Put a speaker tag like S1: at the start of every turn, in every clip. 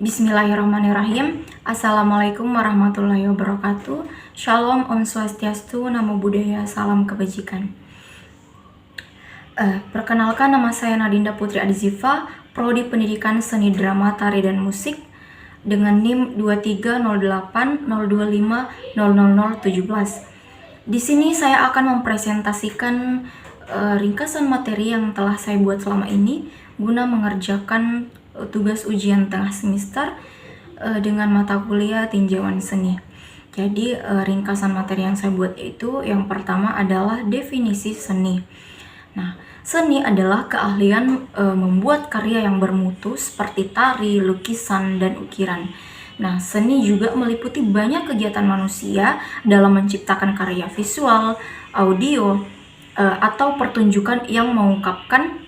S1: Bismillahirrahmanirrahim. Assalamualaikum warahmatullahi wabarakatuh. Shalom, Om Swastiastu, Namo Buddhaya, Salam Kebajikan. Perkenalkan, nama saya Nadinda Putri Adizifa, Prodi Pendidikan Seni Drama, Tari dan Musik dengan NIM 230802500017. Di sini saya akan mempresentasikan ringkasan materi yang telah saya buat selama ini guna mengerjakan tugas ujian tengah semester dengan mata kuliah tinjauan seni. Jadi ringkasan materi yang saya buat itu yang pertama adalah definisi seni. Nah, seni adalah keahlian membuat karya yang bermutu seperti tari, lukisan, dan ukiran. Nah, seni juga meliputi banyak kegiatan manusia dalam menciptakan karya visual, audio, atau pertunjukan yang mengungkapkan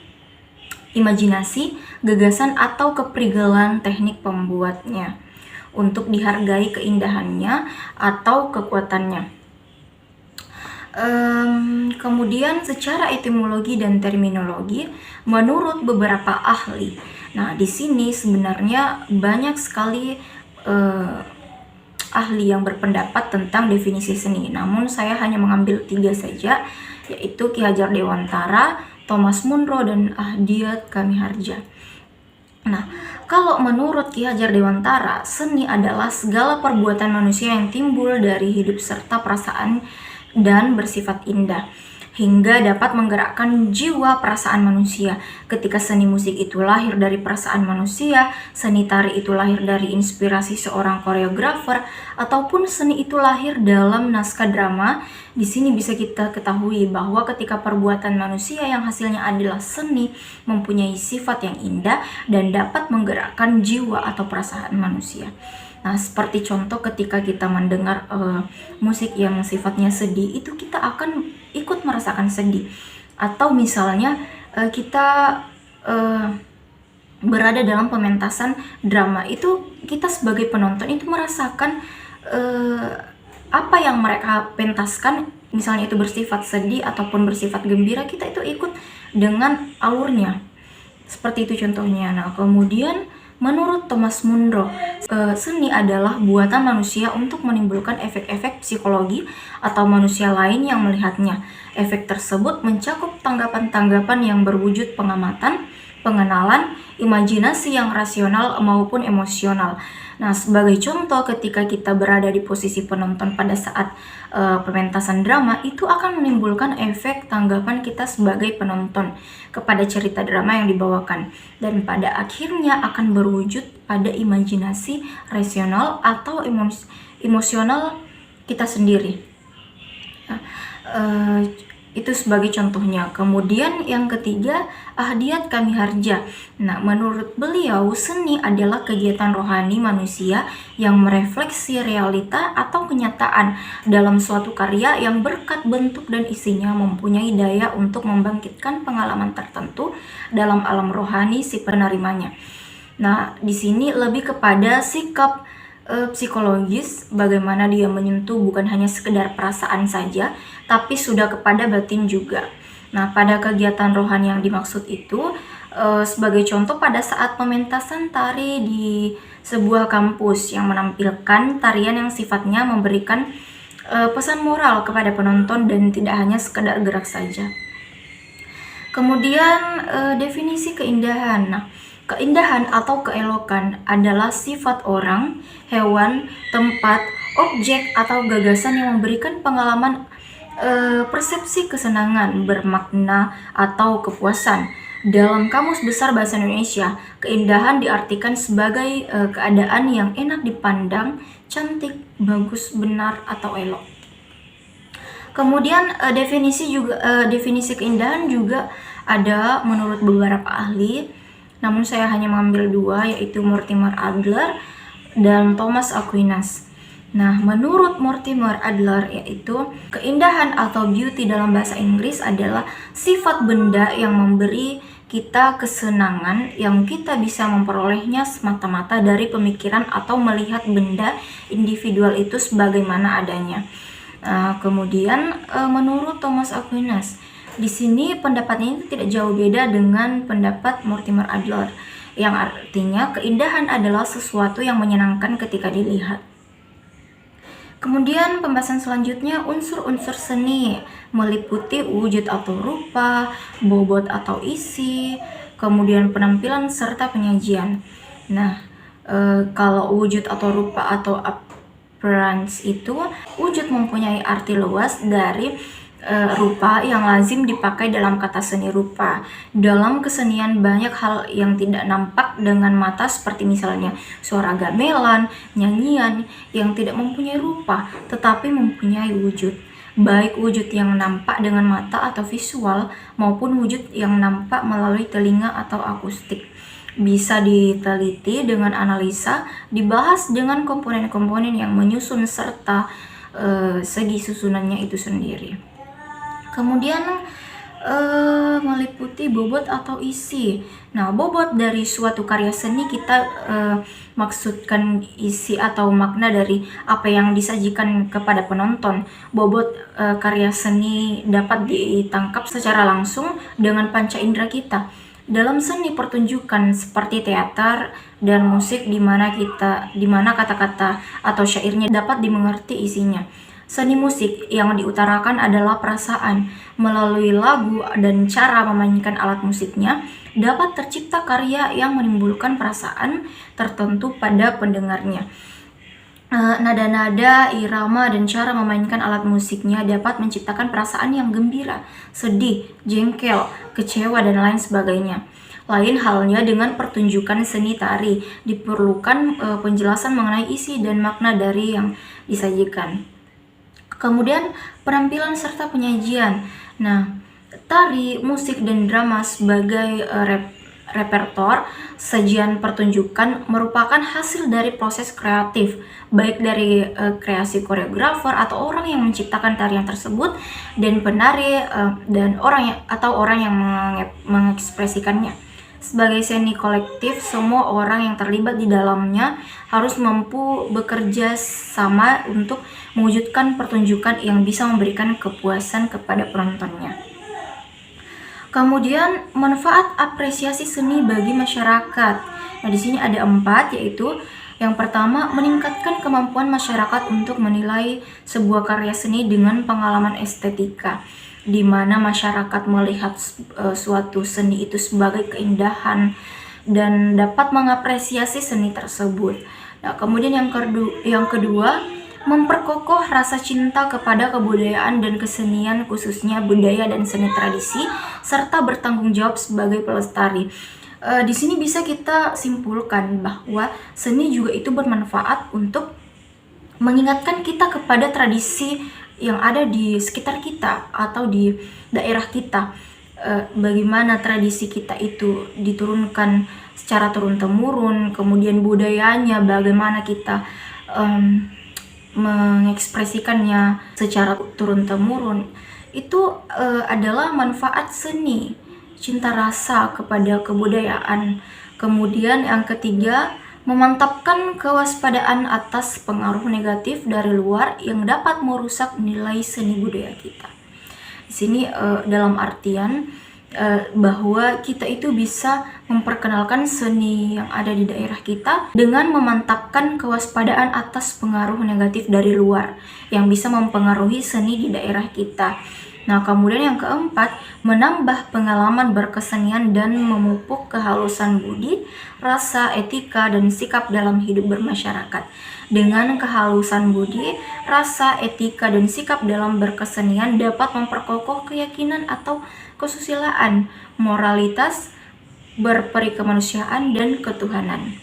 S1: imajinasi, gagasan, atau keprigelan teknik pembuatnya untuk dihargai keindahannya atau kekuatannya. Kemudian secara etimologi dan terminologi menurut beberapa ahli. Nah, di sini sebenarnya banyak sekali ahli yang berpendapat tentang definisi seni. Namun saya hanya mengambil 3 saja, yaitu Ki Hajar Dewantara, Thomas Munro, dan Ahdiat Kamiharja. Nah, kalau menurut Ki Hajar Dewantara, seni adalah segala perbuatan manusia yang timbul dari hidup serta perasaan dan bersifat indah, hingga dapat menggerakkan jiwa perasaan manusia. Ketika seni musik itu lahir dari perasaan manusia, seni tari itu lahir dari inspirasi seorang koreografer, ataupun seni itu lahir dalam naskah drama, di sini bisa kita ketahui bahwa ketika perbuatan manusia yang hasilnya adalah seni mempunyai sifat yang indah dan dapat menggerakkan jiwa atau perasaan manusia. Nah, seperti contoh ketika kita mendengar musik yang sifatnya sedih, itu kita akan ikut merasakan sedih. Atau misalnya kita berada dalam pementasan drama, itu kita sebagai penonton itu merasakan apa yang mereka pentaskan, misalnya itu bersifat sedih ataupun bersifat gembira, kita itu ikut dengan alurnya. Seperti itu contohnya. Nah, kemudian menurut Thomas Munro, seni adalah buatan manusia untuk menimbulkan efek-efek psikologi atau manusia lain yang melihatnya. Efek tersebut mencakup tanggapan-tanggapan yang berwujud pengamatan, pengenalan, imajinasi yang rasional maupun emosional. Nah, sebagai contoh, ketika kita berada di posisi penonton pada saat pementasan drama, itu akan menimbulkan efek tanggapan kita sebagai penonton kepada cerita drama yang dibawakan, dan pada akhirnya akan berwujud pada imajinasi rasional atau emosional kita sendiri. Nah, itu sebagai contohnya. Kemudian yang ketiga, Ahdiat Kamiharja. Nah, menurut beliau, seni adalah kegiatan rohani manusia yang merefleksi realita atau kenyataan dalam suatu karya yang berkat bentuk dan isinya mempunyai daya untuk membangkitkan pengalaman tertentu dalam alam rohani si penerimanya. Nah, di sini lebih kepada sikap psikologis, bagaimana dia menyentuh bukan hanya sekedar perasaan saja, tapi sudah kepada batin juga. Nah, pada kegiatan rohani yang dimaksud itu, sebagai contoh pada saat pementasan tari di sebuah kampus yang menampilkan tarian yang sifatnya memberikan pesan moral kepada penonton dan tidak hanya sekedar gerak saja. Kemudian definisi keindahan. Nah, keindahan atau keelokan adalah sifat orang, hewan, tempat, objek, atau gagasan yang memberikan pengalaman persepsi kesenangan, bermakna, atau kepuasan. Dalam Kamus Besar Bahasa Indonesia, keindahan diartikan sebagai keadaan yang enak dipandang, cantik, bagus, benar, atau elok. Kemudian definisi keindahan juga ada menurut beberapa ahli, namun saya hanya mengambil 2, yaitu Mortimer Adler dan Thomas Aquinas. Nah, menurut Mortimer Adler, yaitu keindahan atau beauty dalam bahasa Inggris adalah sifat benda yang memberi kita kesenangan yang kita bisa memperolehnya semata-mata dari pemikiran atau melihat benda individual itu sebagaimana adanya. Kemudian menurut Thomas Aquinas, di sini pendapatnya itu tidak jauh beda dengan pendapat Mortimer Adler, yang artinya keindahan adalah sesuatu yang menyenangkan ketika dilihat. Kemudian pembahasan selanjutnya, unsur-unsur seni meliputi wujud atau rupa, bobot atau isi, kemudian penampilan serta penyajian. Nah, kalau wujud atau rupa atau appearance itu, wujud mempunyai arti luas dari rupa yang lazim dipakai dalam kata seni rupa. Dalam kesenian banyak hal yang tidak nampak dengan mata seperti misalnya suara gamelan, nyanyian yang tidak mempunyai rupa tetapi mempunyai wujud. Baik wujud yang nampak dengan mata atau visual maupun wujud yang nampak melalui telinga atau akustik. Bisa diteliti dengan analisa, dibahas dengan komponen-komponen yang menyusun serta segi susunannya itu sendiri. Kemudian meliputi bobot atau isi. Nah, bobot dari suatu karya seni kita maksudkan isi atau makna dari apa yang disajikan kepada penonton. Bobot karya seni dapat ditangkap secara langsung dengan panca indera kita. Dalam seni pertunjukan seperti teater dan musik di mana kata-kata atau syairnya dapat dimengerti isinya. Seni musik yang diutarakan adalah perasaan. Melalui lagu dan cara memainkan alat musiknya, dapat tercipta karya yang menimbulkan perasaan tertentu pada pendengarnya. Nada-nada, irama, dan cara memainkan alat musiknya dapat menciptakan perasaan yang gembira, sedih, jengkel, kecewa, dan lain sebagainya. Lain halnya dengan pertunjukan seni tari, diperlukan penjelasan mengenai isi dan makna dari yang disajikan. Kemudian penampilan serta penyajian. Nah, tari, musik, dan drama sebagai repertoar sajian pertunjukan merupakan hasil dari proses kreatif, baik dari kreasi koreografer atau orang yang menciptakan tarian tersebut dan penari dan orang yang mengekspresikannya. Sebagai seni kolektif, semua orang yang terlibat di dalamnya harus mampu bekerja sama untuk mewujudkan pertunjukan yang bisa memberikan kepuasan kepada penontonnya. Kemudian manfaat apresiasi seni bagi masyarakat. Nah, di sini ada 4, yaitu yang pertama, meningkatkan kemampuan masyarakat untuk menilai sebuah karya seni dengan pengalaman estetika, di mana masyarakat melihat suatu seni itu sebagai keindahan dan dapat mengapresiasi seni tersebut. Nah, kemudian yang kedua, memperkokoh rasa cinta kepada kebudayaan dan kesenian, khususnya budaya dan seni tradisi, serta bertanggung jawab sebagai pelestari. Di sini bisa kita simpulkan bahwa seni juga itu bermanfaat untuk mengingatkan kita kepada tradisi yang ada di sekitar kita atau di daerah kita. Bagaimana tradisi kita itu diturunkan secara turun-temurun, kemudian budayanya bagaimana kita mengekspresikannya secara turun-temurun. Itu adalah manfaat seni, cinta rasa kepada kebudayaan. Kemudian yang ketiga, memantapkan kewaspadaan atas pengaruh negatif dari luar yang dapat merusak nilai seni budaya kita. Di sini dalam artian bahwa kita itu bisa memperkenalkan seni yang ada di daerah kita dengan memantapkan kewaspadaan atas pengaruh negatif dari luar yang bisa mempengaruhi seni di daerah kita. Nah, kemudian yang keempat, menambah pengalaman berkesenian dan memupuk kehalusan budi, rasa, etika, dan sikap dalam hidup bermasyarakat. Dengan kehalusan budi, rasa, etika, dan sikap dalam berkesenian dapat memperkokoh keyakinan atau kesusilaan, moralitas, berperi kemanusiaan, dan ketuhanan.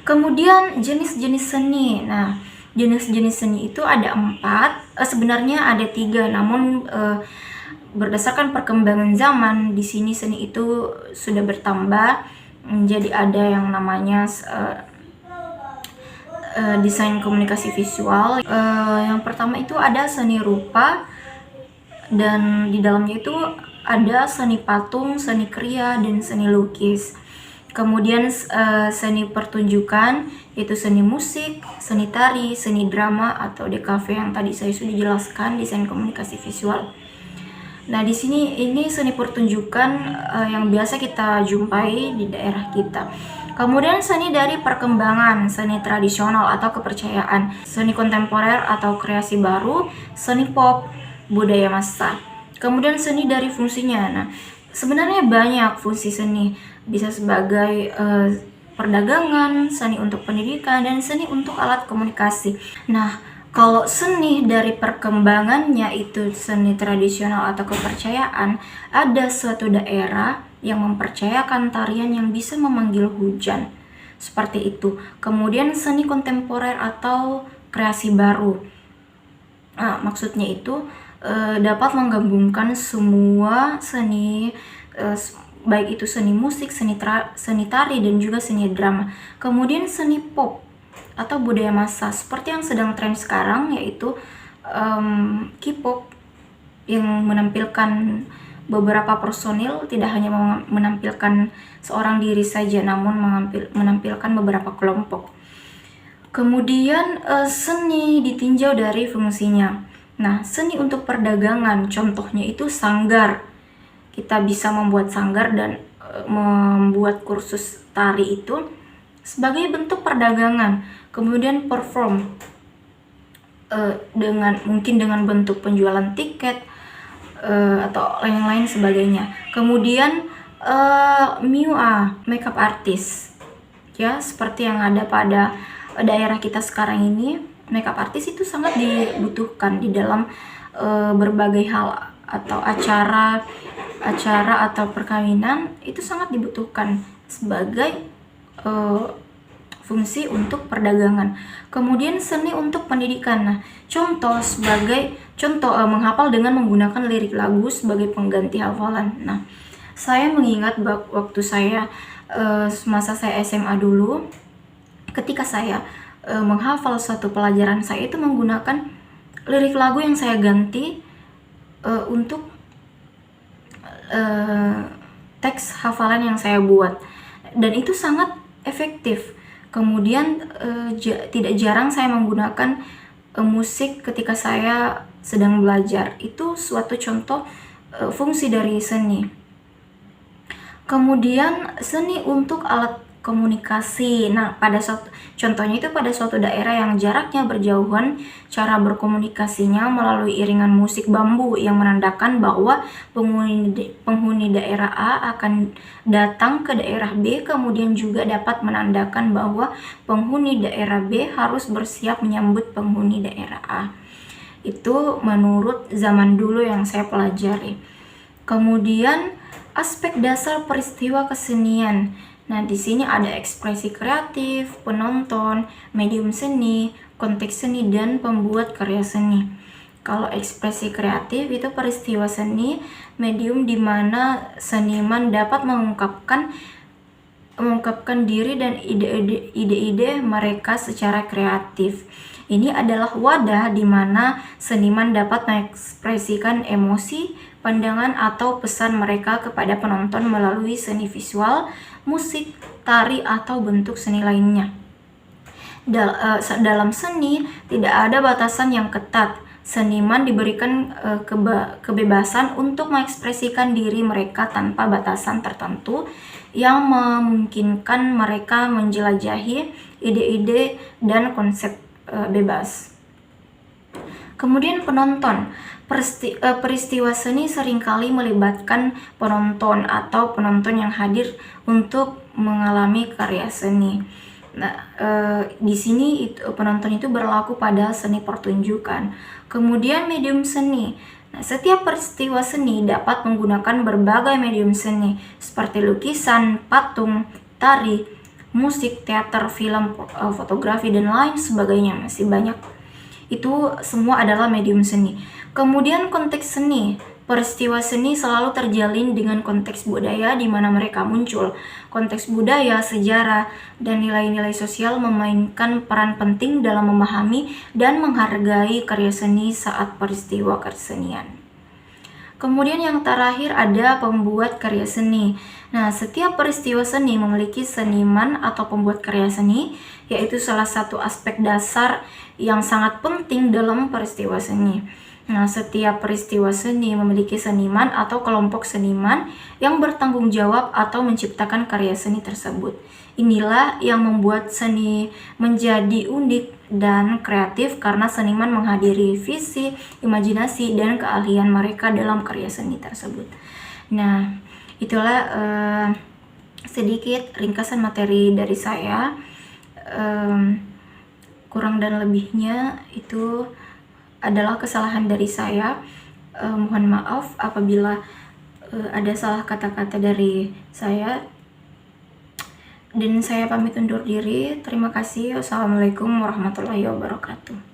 S1: Kemudian jenis-jenis seni. Nah, jenis-jenis seni itu ada 4, sebenarnya ada 3, namun berdasarkan perkembangan zaman di sini seni itu sudah bertambah. Jadi ada yang namanya desain komunikasi visual. Yang pertama itu ada seni rupa, dan di dalamnya itu ada seni patung, seni kriya, dan seni lukis. Kemudian seni pertunjukan, yaitu seni musik, seni tari, seni drama, atau DKV yang tadi saya sudah jelaskan, desain komunikasi visual. Nah, di sini ini seni pertunjukan yang biasa kita jumpai di daerah kita. Kemudian seni dari perkembangan, seni tradisional atau kepercayaan, seni kontemporer atau kreasi baru, seni pop, budaya massa. Kemudian seni dari fungsinya. Nah, sebenarnya banyak fungsi seni, bisa sebagai perdagangan, seni untuk pendidikan, dan seni untuk alat komunikasi. Nah, kalau seni dari perkembangannya itu seni tradisional atau kepercayaan, ada suatu daerah yang mempercayakan tarian yang bisa memanggil hujan. Seperti itu. Kemudian seni kontemporer atau kreasi baru. Nah, maksudnya itu dapat menggabungkan semua seni, baik itu seni musik, seni tari, dan juga seni drama. Kemudian seni pop atau budaya massa seperti yang sedang tren sekarang, yaitu K-pop yang menampilkan beberapa personil, tidak hanya menampilkan seorang diri saja, namun menampilkan beberapa kelompok. Kemudian seni ditinjau dari fungsinya. Nah, seni untuk perdagangan contohnya itu sanggar. Kita bisa membuat sanggar dan membuat kursus tari itu sebagai bentuk perdagangan. Kemudian perform mungkin dengan bentuk penjualan tiket atau lain-lain sebagainya. Kemudian MUA, makeup artist, ya seperti yang ada pada daerah kita sekarang ini. Makeup artist itu sangat dibutuhkan di dalam berbagai hal atau acara atau perkawinan, itu sangat dibutuhkan sebagai fungsi untuk perdagangan. Kemudian seni untuk pendidikan. Nah, contoh menghafal dengan menggunakan lirik lagu sebagai pengganti hafalan. Nah, saya mengingat waktu saya semasa saya SMA dulu, ketika saya menghafal suatu pelajaran, saya itu menggunakan lirik lagu yang saya ganti untuk teks hafalan yang saya buat, dan itu sangat efektif. Kemudian tidak jarang saya menggunakan musik ketika saya sedang belajar. Itu suatu contoh fungsi dari seni. Kemudian seni untuk alat komunikasi. Nah, contohnya itu pada suatu daerah yang jaraknya berjauhan, cara berkomunikasinya melalui iringan musik bambu yang menandakan bahwa penghuni daerah A akan datang ke daerah B, kemudian juga dapat menandakan bahwa penghuni daerah B harus bersiap menyambut penghuni daerah A. Itu menurut zaman dulu yang saya pelajari. Kemudian aspek dasar peristiwa kesenian. Nah, di sini ada ekspresi kreatif, penonton, medium seni, konteks seni, dan pembuat karya seni. Kalau ekspresi kreatif itu peristiwa seni, medium di mana seniman dapat mengungkapkan diri dan ide-ide mereka secara kreatif. Ini adalah wadah di mana seniman dapat mengekspresikan emosi, pandangan, atau pesan mereka kepada penonton melalui seni visual, musik, tari, atau bentuk seni lainnya. Dalam seni tidak ada batasan yang ketat. Seniman diberikan kebebasan untuk mengekspresikan diri mereka tanpa batasan tertentu yang memungkinkan mereka menjelajahi ide-ide dan konsep bebas. Kemudian penonton. Peristiwa seni seringkali melibatkan penonton atau penonton yang hadir untuk mengalami karya seni. Nah, di sini penonton itu berlaku pada seni pertunjukan. Kemudian medium seni. Nah, setiap peristiwa seni dapat menggunakan berbagai medium seni seperti lukisan, patung, tari, musik, teater, film, fotografi, dan lain sebagainya. Masih banyak. Itu semua adalah medium seni. Kemudian konteks seni. Peristiwa seni selalu terjalin dengan konteks budaya di mana mereka muncul. Konteks budaya, sejarah, dan nilai-nilai sosial memainkan peran penting dalam memahami dan menghargai karya seni saat peristiwa kesenian. Kemudian yang terakhir ada pembuat karya seni. Nah, setiap peristiwa seni memiliki seniman atau pembuat karya seni, yaitu salah satu aspek dasar yang sangat penting dalam peristiwa seni. Nah, setiap peristiwa seni memiliki seniman atau kelompok seniman yang bertanggung jawab atau menciptakan karya seni tersebut. Inilah yang membuat seni menjadi unik dan kreatif karena seniman menghadiri visi, imajinasi, dan keahlian mereka dalam karya seni tersebut. Nah, itulah sedikit ringkasan materi dari saya. Kurang dan lebihnya itu adalah kesalahan dari saya. Mohon maaf apabila ada salah kata-kata dari saya. Dan saya pamit undur diri. Terima kasih. Wassalamualaikum warahmatullahi wabarakatuh.